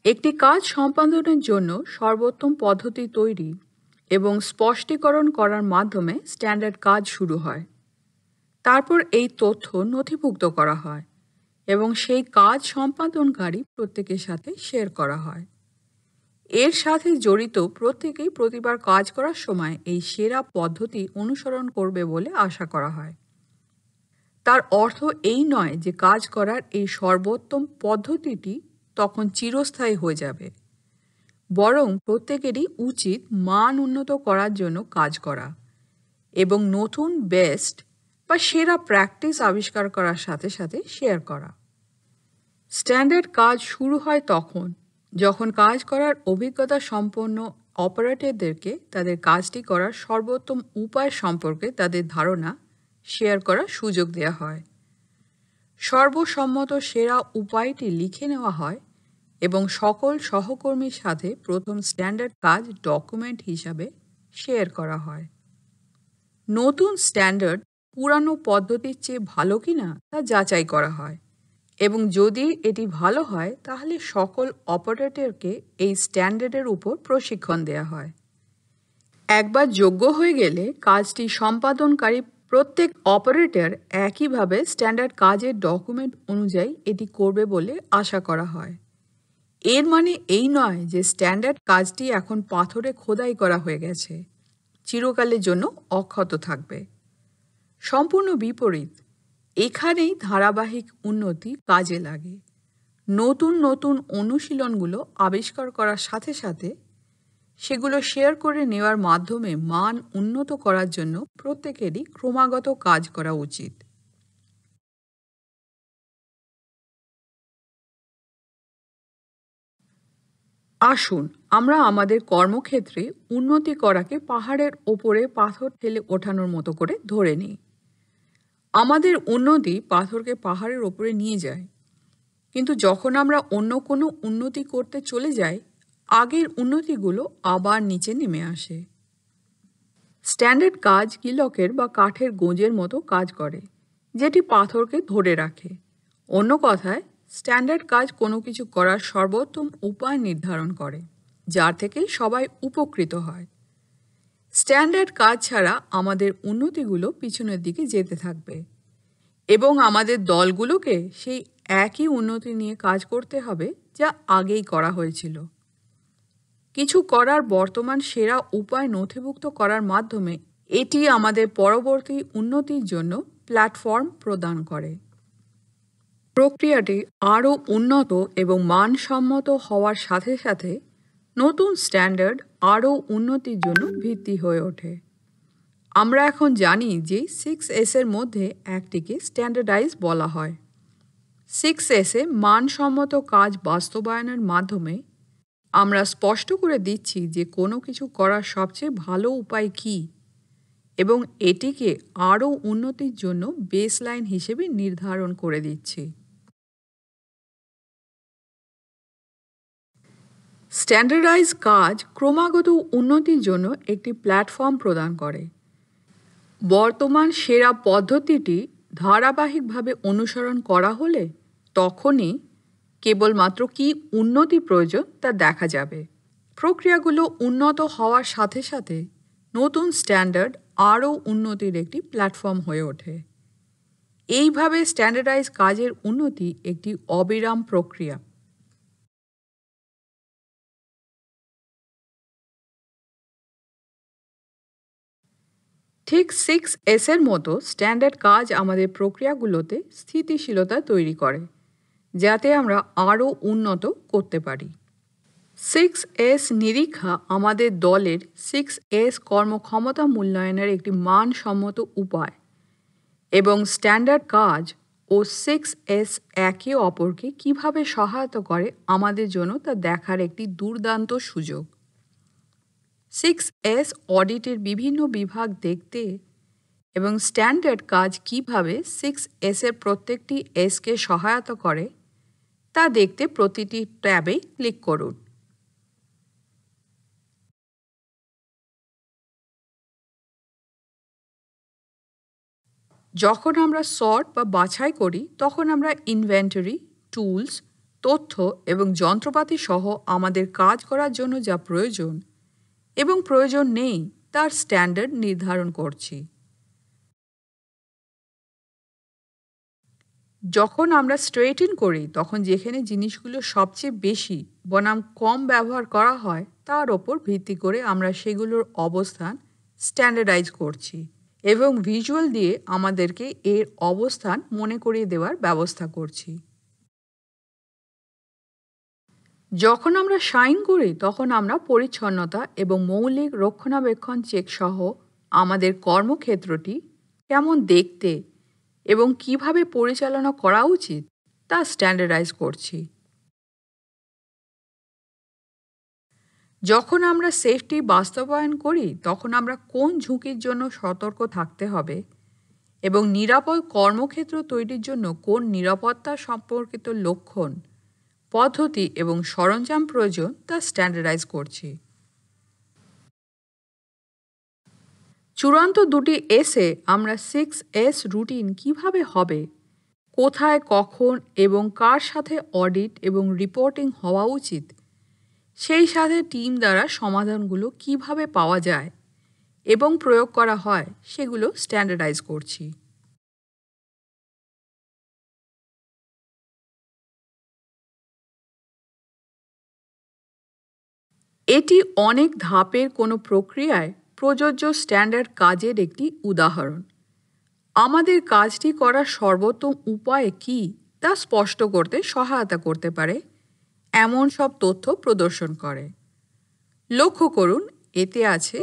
একটি কাজ সম্পাদনের জন্য সর্বোত্তম পদ্ধতি তৈরি এবং স্পষ্টীকরণ করার মাধ্যমে স্ট্যান্ডার্ড কাজ শুরু হয়। তারপর এই তথ্য নথিভুক্ত করা হয় এবং সেই কাজ সম্পাদনকারী প্রত্যেকের সাথে শেয়ার করা হয়। এর সাথে জড়িত প্রত্যেকেই প্রতিবার কাজ করার সময় এই সেরা পদ্ধতি অনুসরণ করবে বলে আশা করা হয়। তার অর্থ এই নয় যে কাজ করার এই সর্বোত্তম পদ্ধতিটি তখন চিরস্থায়ী হয়ে যাবে, বরং প্রত্যেকেরই উচিত মান উন্নত করার জন্য কাজ করা এবং নতুন বেস্ট বা সেরা প্র্যাকটিস আবিষ্কার করার সাথে সাথে শেয়ার করা। স্ট্যান্ডার্ড কাজ শুরু হয় তখন যখন কাজ করার অভিজ্ঞতা সম্পন্ন অপারেটরদেরকে তাদের কাজটি করার সর্বোত্তম উপায় সম্পর্কে তাদের ধারণা শেয়ার করার সুযোগ দেওয়া হয়। সর্বসম্মত সেরা উপায়টি লিখে নেওয়া হয় এবং সকল সহকর্মীর সাথে প্রথম স্ট্যান্ডার্ড কাজ ডকুমেন্ট হিসাবে শেয়ার করা হয়। নতুন স্ট্যান্ডার্ড পুরানো পদ্ধতির চেয়ে ভালো কিনা তা যাচাই করা হয় এবং যদি এটি ভালো হয় তাহলে সকল অপারেটরকে এই স্ট্যান্ডার্ডের উপর প্রশিক্ষণ দেওয়া হয়। একবার যোগ্য হয়ে গেলে কাজটি সম্পাদনকারী প্রত্যেক অপারেটর একইভাবে স্ট্যান্ডার্ড কাজের ডকুমেন্ট অনুযায়ী এটি করবে বলে আশা করা হয়। এর মানে এই নয় যে স্ট্যান্ডার্ড কাজটি এখন পাথরে খোদাই করা হয়ে গেছে, চিরকালের জন্য অক্ষত থাকবে। সম্পূর্ণ বিপরীত, এখানেই ধারাবাহিক উন্নতি কাজে লাগে। নতুন নতুন অনুশীলনগুলো আবিষ্কার করার সাথে সাথে সেগুলো শেয়ার করে নেওয়ার মাধ্যমে মান উন্নত করার জন্য প্রত্যেকেরই ক্রমাগত কাজ করা উচিত। আসুন আমরা আমাদের কর্মক্ষেত্রে উন্নতি করাকে পাহাড়ের ওপরে পাথর ঠেলে ওঠানোর মতো করে ধরে নিই। আমাদের উন্নতি পাথরকে পাহাড়ের ওপরে নিয়ে যায়, কিন্তু যখন আমরা অন্য কোনো উন্নতি করতে চলে যাই, আগের উন্নতিগুলো আবার নিচে নেমে আসে। স্ট্যান্ডার্ড কাজ কিলকের বা কাঠের গোঁজের মতো কাজ করে, যেটি পাথরকে ধরে রাখে। অন্য কথায়, স্ট্যান্ডার্ড কাজ কোনো কিছু করার সর্বোত্তম উপায় নির্ধারণ করে, যার থেকে সবাই উপকৃত হয়। স্ট্যান্ডার্ড কাজ ছাড়া আমাদের উন্নতিগুলো পিছনের দিকে যেতে থাকবে এবং আমাদের দলগুলোকে সেই একই উন্নতি নিয়ে কাজ করতে হবে যা আগেই করা হয়েছিল। কিছু করার বর্তমান সেরা উপায় নথিভুক্ত করার মাধ্যমে এটি আমাদের পরবর্তী উন্নতির জন্য প্ল্যাটফর্ম প্রদান করে। প্রক্রিয়াটি আরও উন্নত এবং মানসম্মত হওয়ার সাথে সাথে নতুন স্ট্যান্ডার্ড আরও উন্নতির জন্য ভিত্তি হয়ে ওঠে। আমরা এখন জানি যে 6S এর মধ্যে একটিকে স্ট্যান্ডার্ডাইজ বলা হয়। 6S এ মানসম্মত কাজ বাস্তবায়নের মাধ্যমে আমরা স্পষ্ট করে দিচ্ছি যে কোনো কিছু করার সবচেয়ে ভালো উপায় কী এবং এটিকে আরও উন্নতির জন্য বেসলাইন হিসেবে নির্ধারণ করে দিচ্ছি। স্ট্যান্ডার্ডাইজ কাজ ক্রমাগত উন্নতির জন্য একটি প্ল্যাটফর্ম প্রদান করে। বর্তমান সেরা পদ্ধতিটি ধারাবাহিকভাবে অনুসরণ করা হলে তখনই কেবলমাত্র কী উন্নতি প্রয়োজন তা দেখা যাবে। প্রক্রিয়াগুলো উন্নত হওয়ার সাথে সাথে নতুন স্ট্যান্ডার্ড আরও উন্নতির একটি প্ল্যাটফর্ম হয়ে ওঠে। এইভাবে স্ট্যান্ডার্ডাইজ কাজের উন্নতি একটি অবিরাম প্রক্রিয়া। ঠিক 6S এর মতো স্ট্যান্ডার্ড কাজ আমাদের প্রক্রিয়াগুলোতে স্থিতিশীলতা তৈরি করে, যাতে আমরা আরও উন্নত করতে পারি। 6S নিরীক্ষা আমাদের দলের 6S কর্মক্ষমতা মূল্যায়নের একটি মানসম্মত উপায় এবং স্ট্যান্ডার্ড কাজ ও 6S একে অপরকে কিভাবে সহায়তা করে আমাদের জন্য তা দেখার একটি দুর্দান্ত সুযোগ। 6S অডিটের বিভিন্ন বিভাগ দেখতে এবং স্ট্যান্ডার্ড কাজ কিভাবে 6S এর প্রত্যেকটি এসকে সহায়তা করে তা দেখতে প্রতিটি ট্যাবে ক্লিক করুন। যখন আমরা সর্ট বা বাছাই করি তখন আমরা ইনভেন্টরি, টুলস, তথ্য এবং যন্ত্রপাতি সহ আমাদের কাজ করার জন্য যা প্রয়োজন এবং প্রয়োজন নেই তার স্ট্যান্ডার্ড নির্ধারণ করছি। যখন আমরা স্ট্রেইটেন করি তখন যেখানে জিনিসগুলো সবচেয়ে বেশি বনাম কম ব্যবহার করা হয় তার ওপর ভিত্তি করে আমরা সেগুলোর অবস্থান স্ট্যান্ডার্ডাইজ করছি এবং ভিজুয়াল দিয়ে আমাদেরকে এর অবস্থান মনে করিয়ে দেওয়ার ব্যবস্থা করছি। যখন আমরা সাইন করি তখন আমরা পরিচ্ছন্নতা এবং মৌলিক রক্ষণাবেক্ষণ চেক সহ আমাদের কর্মক্ষেত্রটি কেমন দেখতে এবং কিভাবে পরিচালনা করা উচিত তা স্ট্যান্ডার্ডাইজ করছি। যখন আমরা সেফটি বাস্তবায়ন করি তখন আমরা কোন ঝুঁকির জন্য সতর্ক থাকতে হবে এবং নিরাপদ কর্মক্ষেত্র তৈরির জন্য কোন নিরাপত্তা সম্পর্কিত লক্ষণ, পদ্ধতি এবং সরঞ্জাম প্রয়োজন তা স্ট্যান্ডার্ডাইজ করছি। চূড়ান্ত দুটি এসে আমরা 6S রুটিন কিভাবে হবে, কোথায়, কখন এবং কার সাথে অডিট এবং রিপোর্টিং হওয়া উচিত, সেই সাথে টিম দ্বারা সমাধানগুলো কিভাবে পাওয়া যায় এবং প্রয়োগ করা হয় সেগুলো স্ট্যান্ডার্ডাইজ করছি। এটি অনেক ধাপের কোনো প্রক্রিয়ায় প্রযোজ্য স্ট্যান্ডার্ড কাজের একটি উদাহরণ। আমাদের কাজটি করার সর্বোত্তম উপায় কী তা স্পষ্ট করতে সহায়তা করতে পারে এমন সব তথ্য প্রদর্শন করে। লক্ষ্য করুন, এতে আছে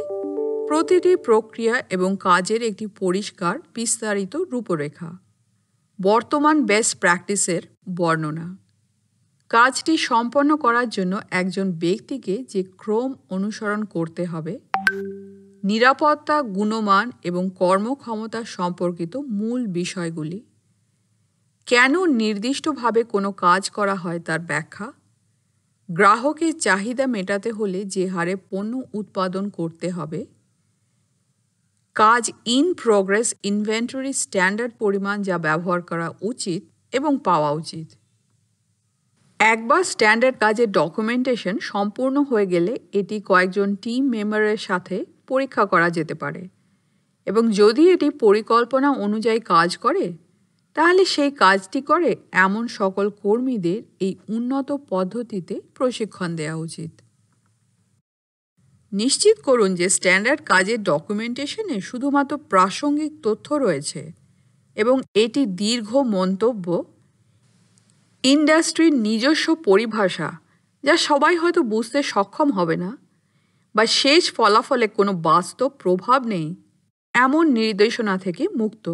প্রতিটি প্রক্রিয়া এবং কাজের একটি পরিষ্কার বিস্তারিত রূপরেখা, বর্তমান বেস্ট প্র্যাকটিসের বর্ণনা, কাজটি সম্পন্ন করার জন্য একজন ব্যক্তিকে যে ক্রম অনুসরণ করতে হবে, নিরাপত্তা, গুণমান এবং কর্মক্ষমতা সম্পর্কিত মূল বিষয়গুলি, কেন নির্দিষ্টভাবে কোনো কাজ করা হয় তার ব্যাখ্যা, গ্রাহকের চাহিদা মেটাতে হলে যে হারে পণ্য উৎপাদন করতে হবে, কাজ ইন প্রোগ্রেস ইনভেন্টরি স্ট্যান্ডার্ড পরিমাণ যা ব্যবহার করা উচিত এবং পাওয়া উচিত। একবার স্ট্যান্ডার্ড কাজের ডকুমেন্টেশন সম্পূর্ণ হয়ে গেলে এটি কয়েকজন টিম মেম্বারের সাথে পরীক্ষা করা যেতে পারে এবং যদি এটি পরিকল্পনা অনুযায়ী কাজ করে তাহলে সেই কাজটি করে এমন সকল কর্মীদের এই উন্নত পদ্ধতিতে প্রশিক্ষণ দেওয়া উচিত। নিশ্চিত করুন যে স্ট্যান্ডার্ড কাজের ডকুমেন্টেশনে শুধুমাত্র প্রাসঙ্গিক তথ্য রয়েছে এবং এটি দীর্ঘ মন্তব্য, ইন্ডাস্ট্রির নিজস্ব পরিভাষা যা সবাই হয়তো বুঝতে সক্ষম হবে না বা শেষ ফলাফলে কোনো বাস্তব প্রভাব নেই এমন নির্দেশনা থেকে মুক্ত।